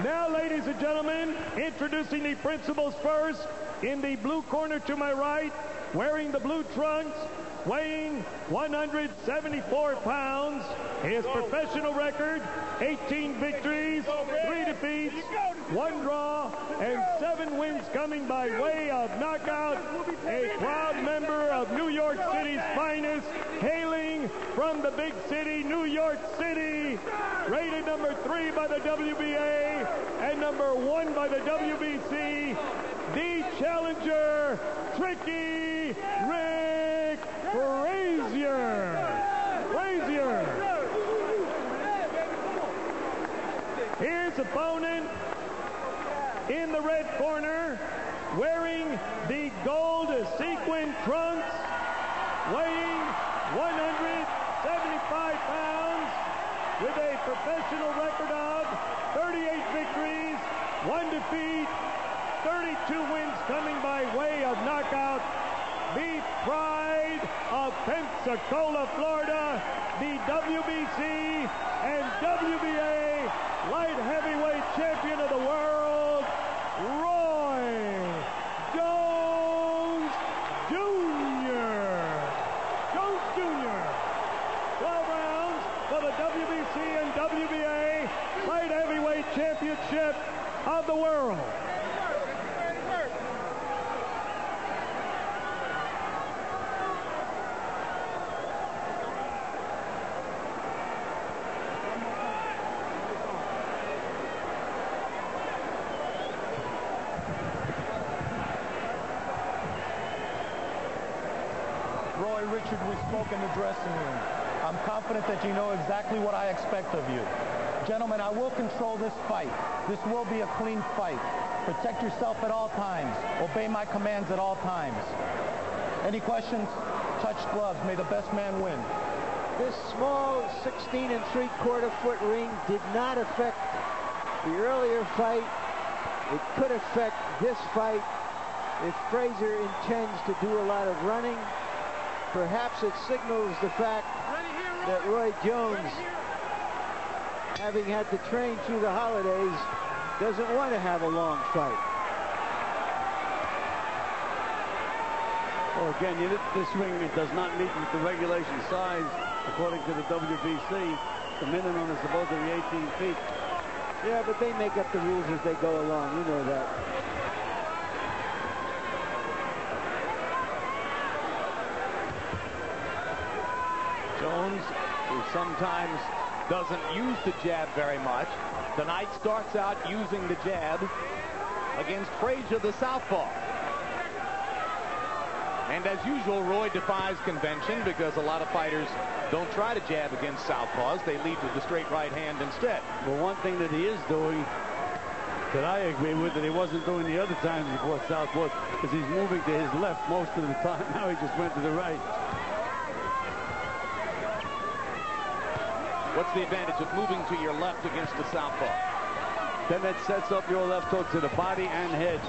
Now, ladies and gentlemen, introducing the principals first. In the blue corner to my right, wearing the blue trunks, weighing 174 pounds. His professional record, 18 victories, 3 defeats, 1 draw, and 7 wins coming by way of knockout. A proud member of New York City's finest, hailing from the big city, New York City. Rated number 3 by the WBA and number 1 by the WBC. The challenger, Tricky Rick Frazierr. His opponent in the red corner, wearing the gold sequin trunks, weighing 175 pounds, with a professional record of 38 victories, 1 defeat, 32 wins coming by way of knockout. The pride of Pensacola, Florida, the WBC and WBA light heavyweight champion of the world, Roy Jones Jr. 12 rounds for the WBC and WBA light heavyweight championship of the world. Richard, we spoke in the dressing room. I'm confident that you know exactly what I expect of you. Gentlemen, I will control this fight. This will be a clean fight. Protect yourself at all times. Obey my commands at all times. Any questions? Touch gloves. May the best man win. This small 16 3/4 foot ring did not affect the earlier fight. It could affect this fight if Frazierr intends to do a lot of running. Perhaps it signals the fact that Roy Jones, having had to train through the holidays, doesn't want to have a long fight. Well, again, this ring does not meet with the regulation size. According to the WBC, the minimum is supposed to be 18 feet. Yeah, but they make up the rules as they go along. You know that. Jones, who sometimes doesn't use the jab very much, tonight starts out using the jab against Frazierr, the southpaw. And as usual, Roy defies convention because a lot of fighters don't try to jab against southpaws. They lead with the straight right hand instead. Well, one thing that he is doing that I agree with that he wasn't doing the other times he fought southpaws is he's moving to his left most of the time. Now he just went to the right. What's the advantage of moving to your left against the southpaw? Then that sets up your left hook to the body and head.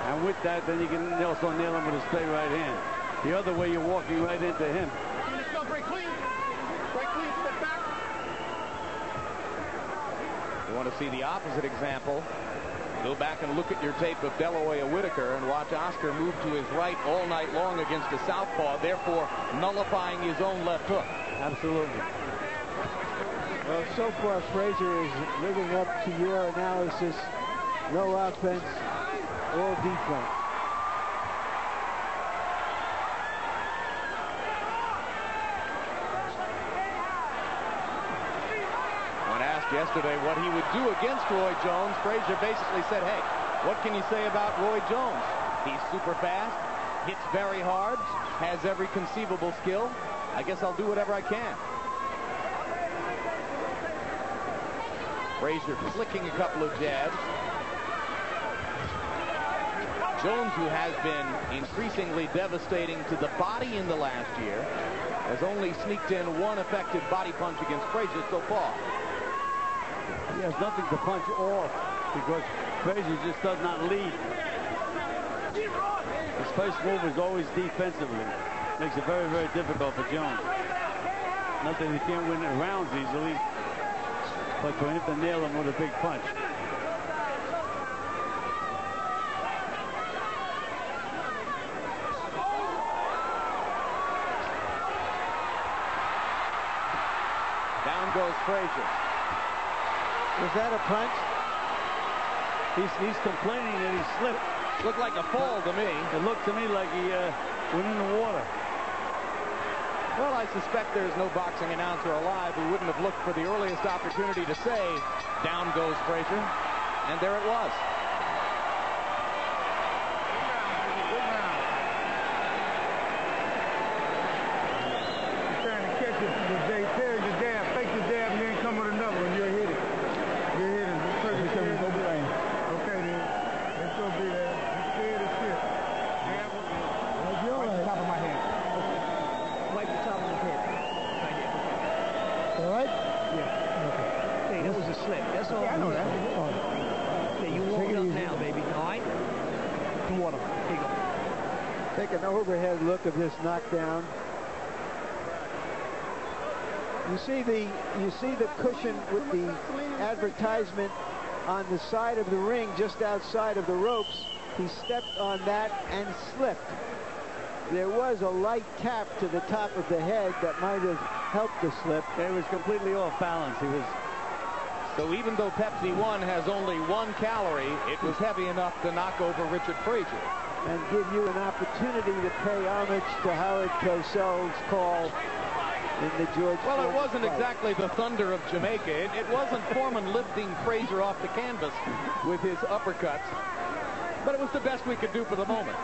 And with that, then you can also nail him with a straight right hand. The other way, you're walking right into him. Let's go, break clean. Break clean, step back. You want to see the opposite example? Go back and look at your tape of De La Hoya Whitaker and watch Oscar move to his right all night long against the southpaw, therefore nullifying his own left hook. Absolutely. Well, so far, Frazierr is living up to your analysis. No offense, all defense. When asked yesterday what he would do against Roy Jones, Frazierr basically said, hey, what can you say about Roy Jones? He's super fast, hits very hard, has every conceivable skill. I guess I'll do whatever I can. Frazierr flicking a couple of jabs. Jones, who has been increasingly devastating to the body in the last year, has only sneaked in one effective body punch against Frazierr so far. He has nothing to punch off because Frazierr just does not lead. His first move is always defensively. Makes it very, very difficult for Jones. Not that he can't win rounds easily, but for him to nail him with a big punch. goes Frazier. Was that a punch? He's complaining that he slipped. Looked like a fall to me. It looked to me like he went in the water. Well, I suspect there's no boxing announcer alive who wouldn't have looked for the earliest opportunity to say, down goes Frazier. And there it was. That's all. I know that. Yeah, you warm it up now, baby. All right? Some water. Here you go. Take an overhead look of this knockdown. You see the cushion with the advertisement on the side of the ring, just outside of the ropes. He stepped on that and slipped. There was a light tap to the top of the head that might have helped the slip. He was completely off balance. He was. So even though Pepsi 1 has only 1 calorie, it was heavy enough to knock over Richard Frazier. And give you an opportunity to pay homage to Howard Cosell's call in the George Well, Foreman it wasn't fight. exactly the thunder of Jamaica. It wasn't Foreman lifting Frazier off the canvas with his uppercuts. But it was the best we could do for the moment.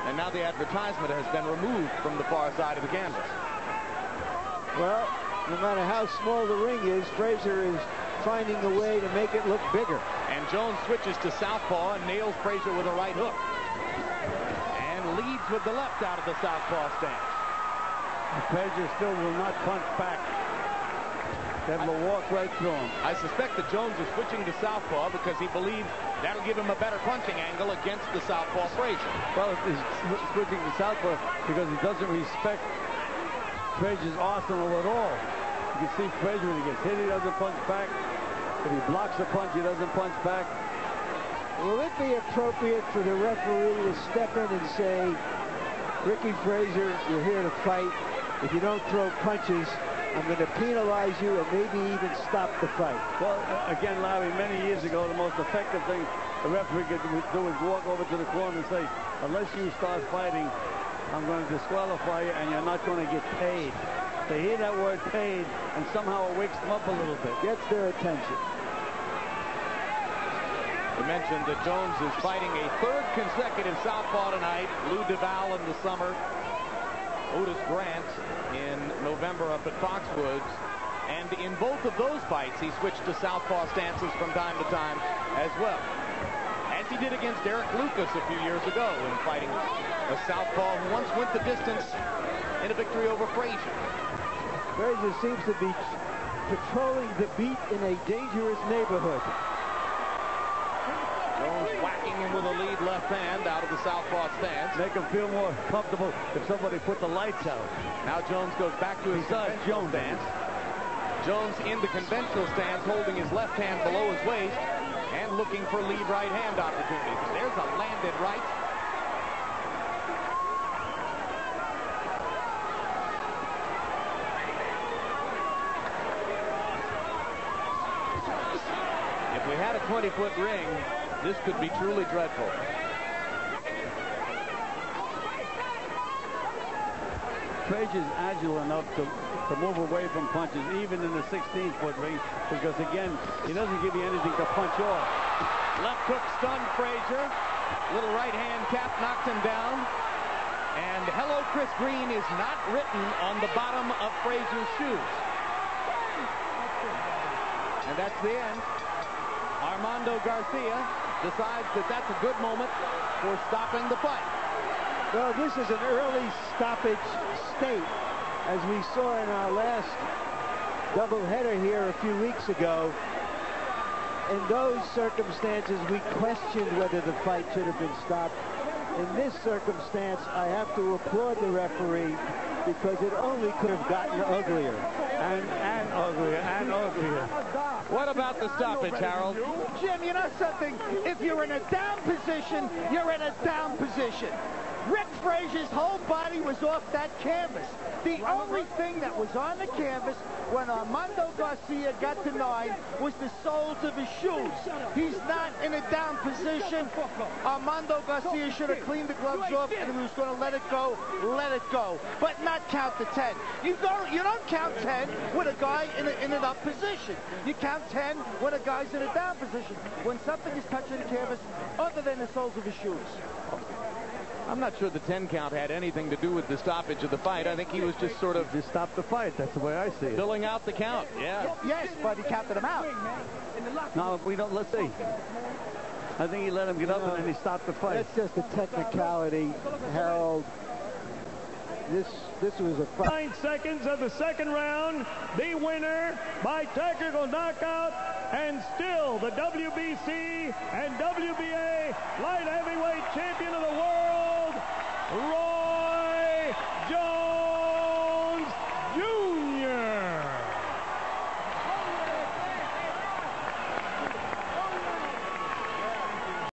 And now the advertisement has been removed from the far side of the canvas. Well, no matter how small the ring is, Frazier is finding a way to make it look bigger. And Jones switches to southpaw and nails Frazier with a right hook. And leads with the left out of the southpaw stance. Frazier still will not punch back. That will walk right through him. I suspect that Jones is switching to southpaw because he believes that'll give him a better punching angle against the southpaw Frazier. Well, he's switching to southpaw because he doesn't respect Frazier's arsenal at all. You can see Frazier, when he gets hit, he doesn't punch back. If he blocks a punch, he doesn't punch back. Will it be appropriate for the referee to step in and say, Ricky Frazier, you're here to fight. If you don't throw punches, I'm going to penalize you and maybe even stop the fight? Well, again, Larry, many years ago, the most effective thing the referee could do is walk over to the corner and say, unless you start fighting, I'm going to disqualify you and you're not going to get paid. They hear that word paid, and somehow it wakes them up a little bit. Gets their attention. We mentioned that Jones is fighting a third consecutive southpaw tonight. Lou DeVal in the summer. Otis Grant in November up at Foxwoods. And in both of those fights, he switched to southpaw stances from time to time as well. As he did against Eric Lucas a few years ago in fighting a southpaw who once went the distance in a victory over Frazier. Frazier seems to be patrolling the beat in a dangerous neighborhood. Jones whacking him with a lead left hand out of the southpaw stance. Make him feel more comfortable if somebody put the lights out. Now Jones goes back to his conventional stance. Jones in the conventional stance, holding his left hand below his waist and looking for lead right hand opportunities. There's a landed right. If we had a 20-foot ring, this could be truly dreadful. Frazier's agile enough to move away from punches, even in the 16-foot ring, because, again, he doesn't give you anything to punch off. Left hook stunned Frazier. Little right hand tap knocked him down. And hello, Chris Green is not written on the bottom of Frazier's shoes. And that's the end. Armando Garcia decides that that's a good moment for stopping the fight. Well, this is an early stoppage state, as we saw in our last doubleheader here a few weeks ago. In those circumstances, we questioned whether the fight should have been stopped. In this circumstance, I have to applaud the referee because it only could have gotten uglier. And uglier, and uglier. What about the stoppage, Harold? Jim, you know something? If you're in a down position, you're in a down position. Rick Frazier's whole body was off that canvas. The only thing that was on the canvas when Armando Garcia got denied was the soles of his shoes. He's not in a down position. Armando Garcia should have cleaned the gloves off, and if he was going to let it go, but not count the 10. You don't count 10 with a guy in an up position. You count 10 when a guy's in a down position. When something is touching the canvas other than the soles of his shoes. I'm not sure the 10 count had anything to do with the stoppage of the fight. I think he was just sort of... Just stopped the fight. That's the way I see it. Filling out the count, yeah. Yes, but he counted him out. No, we don't. Let's see. I think he let him get up and then he stopped the fight. That's just a technicality, Harold. This was a fight. 9 seconds of the second round. The winner by technical knockout, and still the WBC and WBA light heavyweight champion of the world, Roy